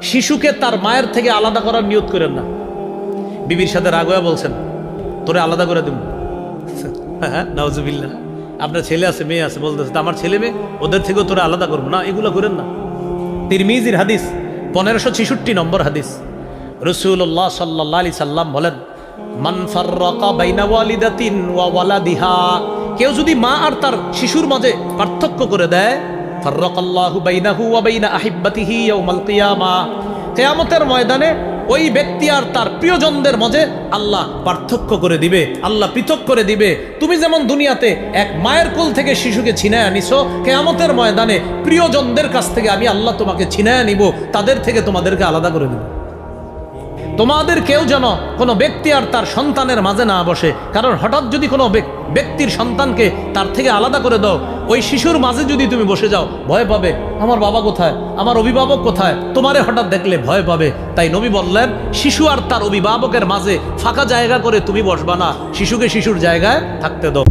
শিশুকে তার মায়ের থেকে আলাদা করার নিয়ত করেন না। বিবির সাথে রাগ হয়ে বলছেন তোরে আলাদা করে দেব, হ্যাঁ নাউজুবিল্লাহ। আপনার ছেলে আছে মেয়ে আছে, বলতেছে আমার ছেলে মেয়ে ওদের থেকেও তোরা আলাদা করবো না, এগুলো করেন না। তিরমিজির হাদিস 1566 নম্বর হাদিস, রাসূলুল্লাহ সাল্লাল্লাহু আলাইহি সাল্লাম বলেন, মান ফাররাকা বাইনা ওয়ালিদাতিন ওয়া ওয়ালাদিহা, কেউ যদি মা আর তার শিশুর মাঝে পার্থক্য করে দেয়, ফাররাকাল্লাহু বাইনাহু ওয়া বাইনা আহিব্বাতিহি ইয়াউমাল কিয়ামাহ, কিয়ামতের ময়দানে ওই ব্যক্তি আর তার প্রিয়জনদের মাঝে আল্লাহ পার্থক্য করে দিবে, আল্লাহ পৃথক করে দিবে। তুমি যেমন দুনিয়াতে এক মায়ের কোল থেকে শিশুকে ছিনায় আনিছো, কিয়ামতের ময়দানে প্রিয়জনদের কাছ থেকে আমি আল্লাহ তোমাকে ছিনায় নিব, তাদের থেকে তোমাদেরকে আলাদা করে দেব। তোমাদের কেউ যেন কোনো ব্যক্তি আর তার সন্তানের মাঝে না বসে, কারণ হঠাৎ যদি কোনো ব্যক্তির সন্তানকে তার থেকে আলাদা করে দাও, ওই শিশুর মাঝে যদি তুমি বসে যাও, ভয় পাবে আমার বাবা কোথায়, আমার অভিভাবক কোথায়, তোমারে হঠাৎ দেখলে ভয় পাবে। তাই নবী বললেন, শিশু আর তার অভিভাবকের মাঝে ফাঁকা জায়গা করে তুমি বসবা না, শিশুকে শিশুর জায়গায় থাকতে দাও।